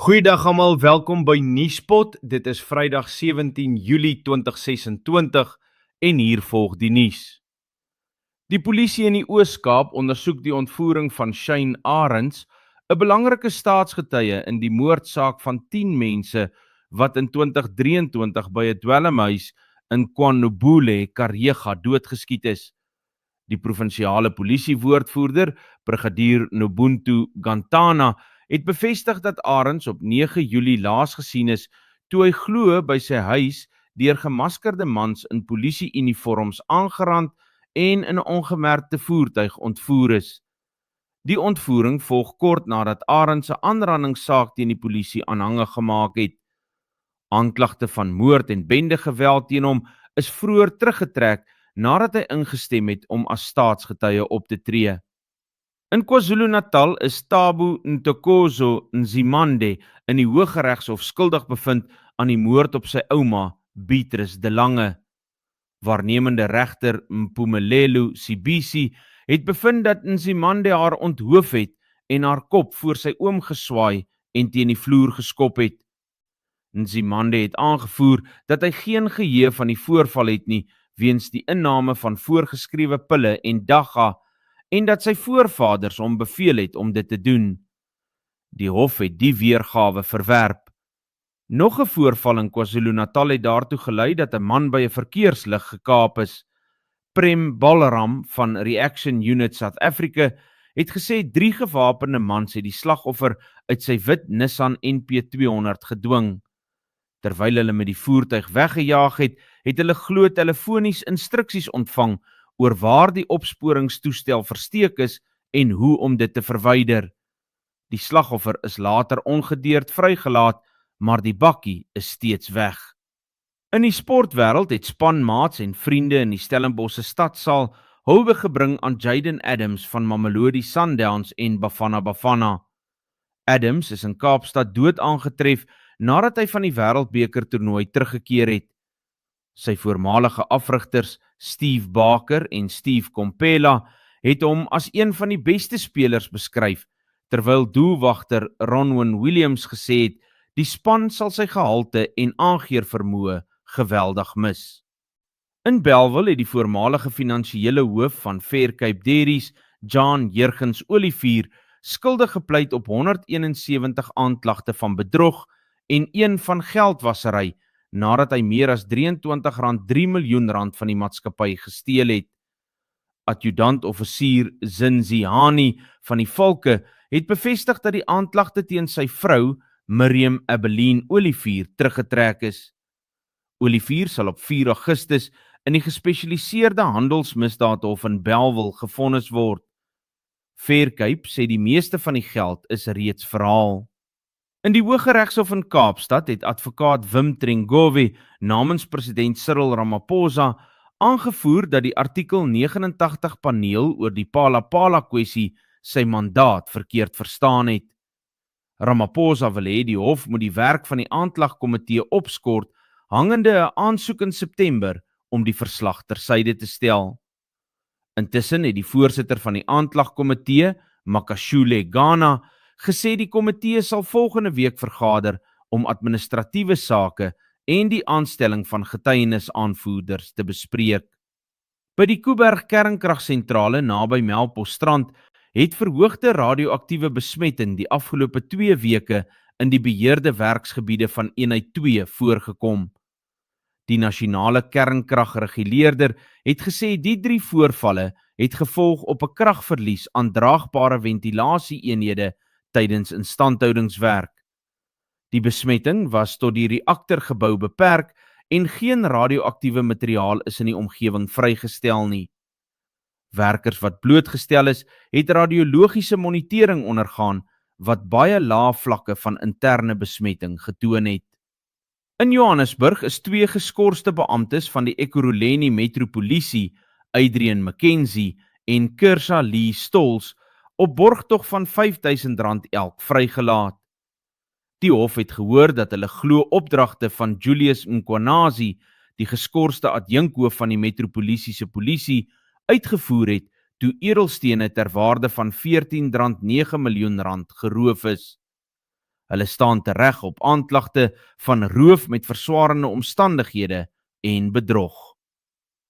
Goeiedag almal, welkom by Nuuspot. Dit is Vrydag 17 Julie 2026 en hier volg die nuus. Die polisie in die Oos-Kaap ondersoek die ontvoering van Shane Arends, 'n belangrike staatsgetuie in die moordsaak van 10 mense wat in 2023 by 'n dwelmhuis in KwaNobuhle, Kariega doodgeskiet is. Die provinsiale polisiewoordvoerder, Brigadier Nobuntu Gantana, het bevestig dat Arends op 9 Julie laas gesien is toe hy glo by sy huis deur gemaskerde mans in polisieuniforms aangerand en in 'n ongemerkte voertuig ontvoer is. Die ontvoering volg kort nadat Arends 'n aanrandingssaak teen die polisie aanhangig gemaak het. Aanklagte van moord en bendegeweld teen hom is vroeër teruggetrek nadat hy ingestem het om as staatsgetuie op te tree. In KwaZulu-Natal is Thabo Ntokozo Nzimande in die Hooggeregshof skuldig bevind aan die moord op sy ouma, Beatrice de Lange. Waarnemende regter Mpumelelo Sibisi het bevind dat Nzimande haar onthoof het en haar kop voor sy oom geswaai en teen die vloer geskop het. Nzimande het aangevoer dat hy geen geheue van die voorval het nie, weens die inname van voorgeskrewe pille en dagga, en dat sy voorvaders hom beveel het om dit te doen. Die hof het die weergawe verwerp. Nog 'n voorval in KwaZulu-Natal het daartoe gelei dat 'n man by 'n verkeerslig gekaap is. Prem Balaram van Reaction Unit South Africa het gesê 3 gewapende mans het die slagoffer uit sy wit Nissan NP200 gedwing. Terwyl hulle met die voertuig weggejaag het, het hulle glo telefonies instruksies ontvang oor waar die opsporingstoestel versteek is en hoe om dit te verwyder. Die slagoffer is later ongedeerd vrygelaat, maar die bakkie is steeds weg. In die sportwêreld het spanmaats en vriende in die Stellenbosse stadsaal houe gebring aan Jayden Adams van Mamelodi Sundowns en Bafana Bafana. Adams is in Kaapstad dood aangetref nadat hy van die Wêreldbeker toernooi teruggekeer het. Sy voormalige afrigters Steve Baker en Steve Kompela het hom as een van die beste spelers beskryf, terwyl doelwagter Ronwen Williams gesê het, die span sal sy gehalte en aangeervermoë geweldig mis. In Bellville het die voormalige finansiële hoof van Faircape Dairies, John Jurgens Olivier, skuldig gepleit op 171 aanklagte van bedrog en 1 van geldwasery, nadat hy meer as R23 miljoen van die maatskappy gesteel het. Adjudant-offisier Zinzihani van die Valke het bevestig dat die aanklagte teen sy vrou, Miriam Abeline Olivier, teruggetrek is. Olivier sal op 4 Augustus in die gespesialiseerde handelsmisdaadhof in Bellville gevonnis word. Faircape sê die meeste van die geld is reeds verhaal. In die Hooggeregshof in Kaapstad het advokaat Wim Trengove namens president Cyril Ramaphosa aangevoer dat die artikel 89 paneel oor die Phala-Phala kwessie sy mandaat verkeerd verstaan het. Ramaphosa wil hê die hof moet die werk van die aanklagkomitee opskort hangende 'n aansoek in September om die verslag tersyde te stel. Intussen het die voorsitter van die aanklagkomitee, Makashule Ghana, gesê die komitee sal volgende week vergader om administratiewe sake en die aanstelling van getuienisaanvoerders te bespreek. By die Kuiberg kernkragsentrale naby Melkbosstrand het verhoogde radioaktiewe besmetting die afgelope 2 weke in die beheerde werksgebiede van eenheid 2 voorgekom. Die nasionale kernkragreguleerder het gesê die 3 voorvalle het gevolg op 'n kragverlies aan draagbare ventilasieeenhede tydens instandhoudingswerk. Die besmetting was tot die reaktorgebou beperk en geen radioaktiewe materiaal is in die omgewing vrygestel nie. Werkers wat blootgestel is, het radiologiese monitering ondergaan wat baie lae vlakke van interne besmetting getoon het. In Johannesburg is 2 geskorste beamptes van die Ekurhuleni Metropolisie, Adrian McKenzie en Kersha Lee Stolz, op borgtog van R5.000 elk vrygelaat. Die hof het gehoor dat hulle glo opdragte van Julius Mkwanazi, die geskorste adjunkhoof van die Metropolisiese polisie, uitgevoer het toe edelstene ter waarde van R14,9 miljoen geroof is. Hulle staan tereg op aanklagte van roof met verswarende omstandighede en bedrog.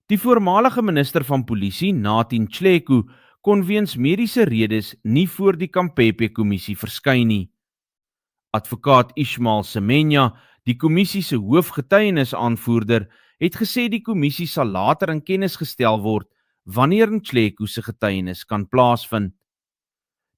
Die voormalige minister van polisie, Nathi Nhleko, kon weens mediese redes nie voor die Kampepe-kommissie verskyn nie. Advokaat Ismail Semenya, die kommissie se hoofgetuienisaanvoerder, het gesê die kommissie sal later in kennis gestel word wanneer Nhleko se getuienis kan plaasvind.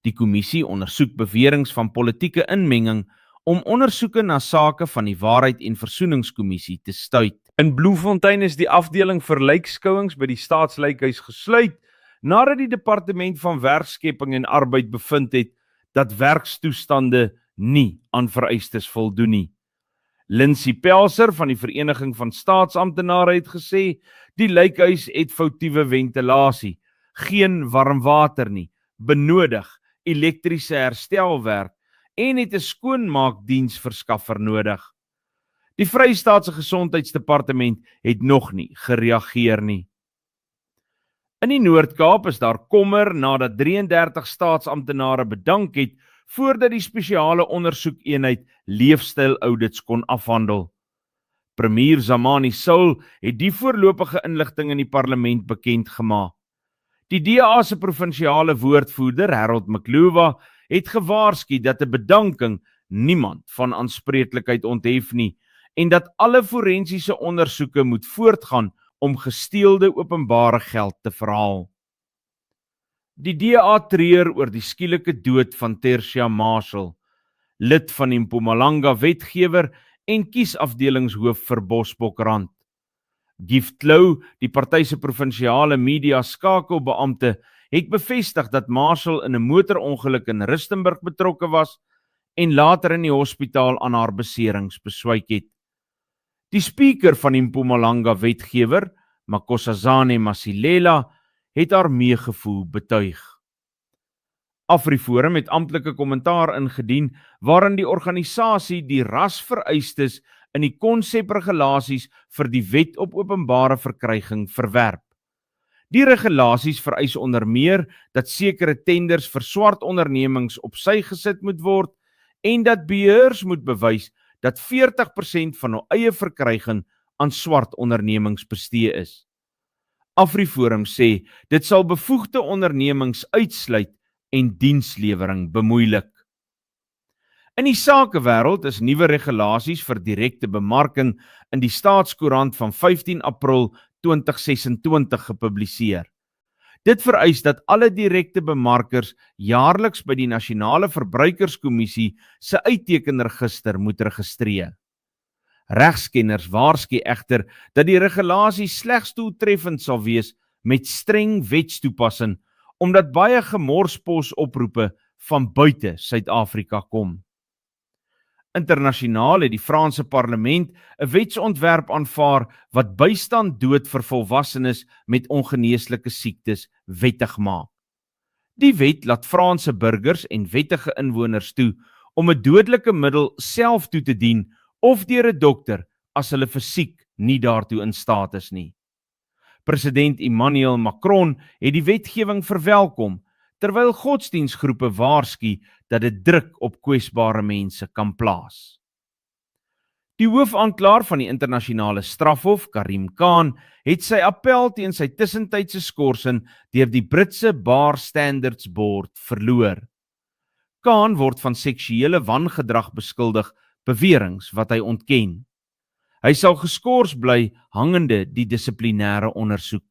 Die kommissie ondersoek beweringe van politieke inmenging om ondersoeke na sake van die Waarheid en Versoeningskommissie te stuit. In Bloemfontein is die afdeling vir lijkskouings by die Staatslijkhuis gesluit nadat die Departement van Werkskepping en Arbeid bevind het dat werkstoestande nie aan vereistes voldoen nie. Lindsay Pelser van die Vereniging van Staatsamptenare het gesê, die lijkhuis het foutiewe ventilasie, geen warm water nie, benodig elektriese herstelwerk en het 'n skoonmaakdiensverskaffer nodig. Die Vrystaatse Gesondheidsdepartement het nog nie gereageer nie. In die Noord-Kaap is daar kommer nadat 33 staatsamptenare bedank het voordat die spesiale ondersoekeenheid leefstyl-audits kon afhandel. Premier Zamani Soul het die voorlopige inligting in die parlement bekend gemaak. Die DA se provinsiale woordvoerder, Harold Mcluva, het gewaarsku dat 'n bedanking niemand van aanspreeklikheid onthef nie en dat alle forensiese ondersoeke moet voortgaan om gesteelde openbare geld te verhaal. Die DA treur oor die skielike dood van Tersia Marshall, lid van die Mpumalanga wetgewer en kiesafdelingshoof vir Bosbokrand. Gift Lou, die party se provinsiale media skakelbeampte, het bevestig dat Marshall in 'n motorongeluk in Rustenburg betrokke was en later in die hospitaal aan haar beserings beswyk het. Die speaker van die Mpumalanga wetgewer, Makosazane Masilela, het haar meegevoel betuig. AfriForum het amptelike kommentaar ingedien waarin die organisasie die rasvereistes in die konsepregulasies vir die wet op openbare verkryging verwerp. Die regulasies vereis onder meer dat sekere tenders vir swart ondernemings op sy gesit moet word en dat beheers moet bewys dat 40% van hul eie verkryging aan swart ondernemings bestee is. AfriForum sê dit sal bevoegde ondernemings uitsluit en dienslewering bemoeilik. In die sakewêreld is nuwe regulasies vir direkte bemarking in die Staatskoerant van 15 April 2026 gepubliseer. Dit vereis dat alle direkte bemarkers jaarliks by die Nasionale Verbruikerskommissie se uittekenregister moet registreer. Regskenners waarsku egter dat die regulasie slegs doeltreffend sal wees met streng wetstoepassing, omdat baie gemorspos oproepe van buite Suid-Afrika kom. Internasionaal het die Franse parlement 'n wetsontwerp aanvaar wat bystand dood vir volwassenes met ongeneeslike siektes wettig maak. Die wet laat Franse burgers en wettige inwoners toe om 'n dodelike middel self toe te dien of deur 'n dokter as hulle fisiek nie daartoe in staat is nie. President Emmanuel Macron het die wetgewing verwelkom, terwyl godsdiensgroepe waarsku dat dit druk op kwesbare mense kan plaas. Die hoofaanklaer van die internasionale strafhof, Karim Khan, het sy appel teen sy tussentydse skorsing deur die Britse Bar Standards Board verloor. Khan word van seksuele wangedrag beskuldig, beweringe wat hy ontken. Hy sal geskort bly hangende die dissiplinêre ondersoek.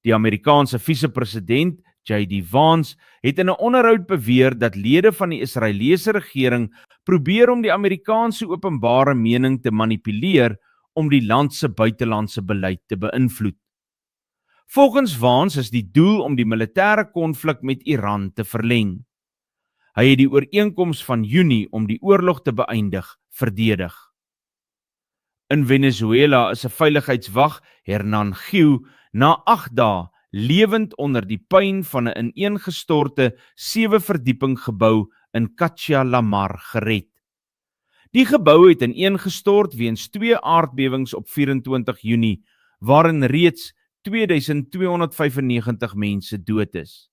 Die Amerikaanse vice-president, J.D. Vance, het in 'n onderhoud beweer dat lede van die Israeliese regering probeer om die Amerikaanse openbare mening te manipuleer om die land se buitelandse beleid te beïnvloed. Volgens Vance is die doel om die militêre konflik met Iran te verleng. Hy het die ooreenkoms van Junie om die oorlog te beëindig verdedig. In Venezuela is 'n veiligheidswag, Hernan Gil, na 8 dae lewend onder die puin van 'n ineengestorte 7-verdieping gebou in Catia La Mar gered. Die gebou het ineengestort weens 2 aardbewings op 24 Junie, waarin reeds 2295 mense dood is.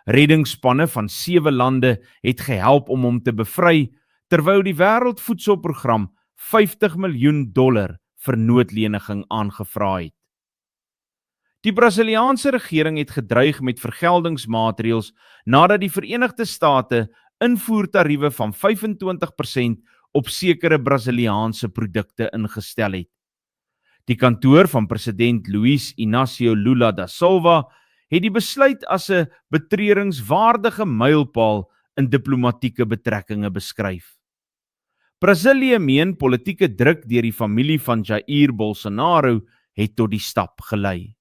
Reddingsspanne van 7 lande het gehelp om hom te bevry, terwyl die Wêreldvoedselprogram $50 miljoen vir noodleniging aangevra het. Die Brasiliaanse regering het gedreig met vergeldingsmaatreëls nadat die Verenigde State invoertariewe van 25% op sekere Brasiliaanse produkte ingestel het. Die kantoor van president Luiz Inácio Lula da Silva het die besluit as 'n betreuringswaardige mylpaal in diplomatieke betrekkinge beskryf. Brasilië meen politieke druk deur die familie van Jair Bolsonaro het tot die stap gelei.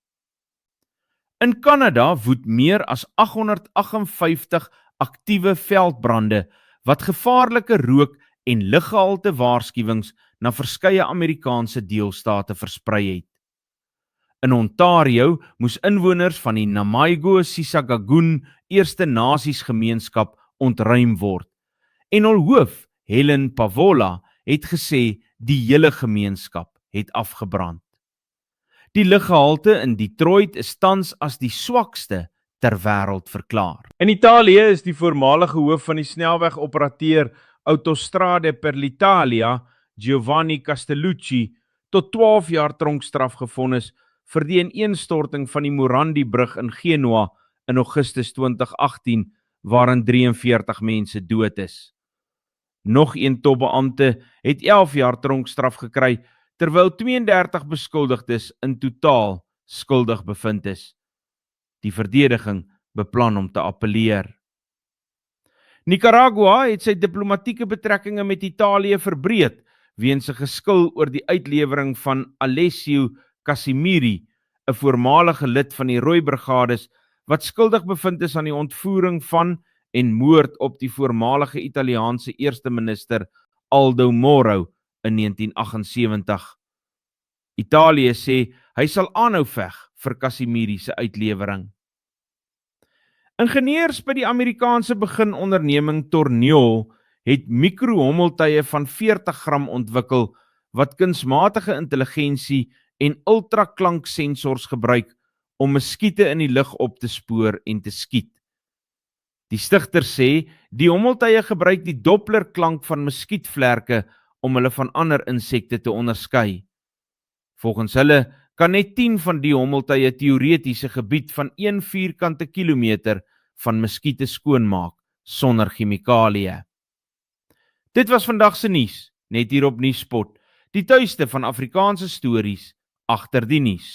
In Kanada woed meer as 858 aktiewe veldbrande wat gevaarlike rook en luggehalte waarskuwings na verskeie Amerikaanse deelstate versprei het. In Ontario moes inwoners van die Namaigô-Sisagagoon Eerste Nasies gemeenskap ontruim word en hul hoof, Helen Pavola, het gesê die hele gemeenskap het afgebrand. Die luggehalte in Detroit is tans as die swakste ter wêreld verklaar. In Italië is die voormalige hoof van die snelwegoperateur Autostrade per l'Italia, Giovanni Castellucci, tot 12 jaar tronkstraf gevonnis vir die ineenstorting van die Morandi-brug in Genua in Augustus 2018, waarin 43 mense dood is. Nog een topbeampte het 11 jaar tronkstraf gekry, terwyl 32 beskuldigdes in totaal skuldig bevind is. Die verdediging beplan om te appeleer. Nicaragua het sy diplomatieke betrekkinge met Italië verbreed weens 'n geskil oor die uitlewering van Alessio Casimiri, 'n voormalige lid van die Rooi Brigades wat skuldig bevind is aan die ontvoering van en moord op die voormalige Italiaanse eerste minister Aldo Moro in 1978. Italië sê hy sal aanhou veg vir Casimiri se uitlewering. Ingenieurs by die Amerikaanse beginonderneming Tornio het mikrohommeltuie van 40 gram ontwikkel wat kunsmatige intelligensie en ultraklanksensors gebruik om muskiete in die lug op te spoor en te skiet. Die stigter sê die hommeltuie gebruik die Dopplerklank van muskietvlerke om hulle van ander insekte te onderskei. Volgens hulle kan net 10 van die hommeltuie teoretiese gebied van 1 vierkante kilometer van muskiete skoonmaak sonder chemikalieë. Dit was vandag se nuus, net hier op Nuuspot, die tuiste van Afrikaanse stories agter die nuus.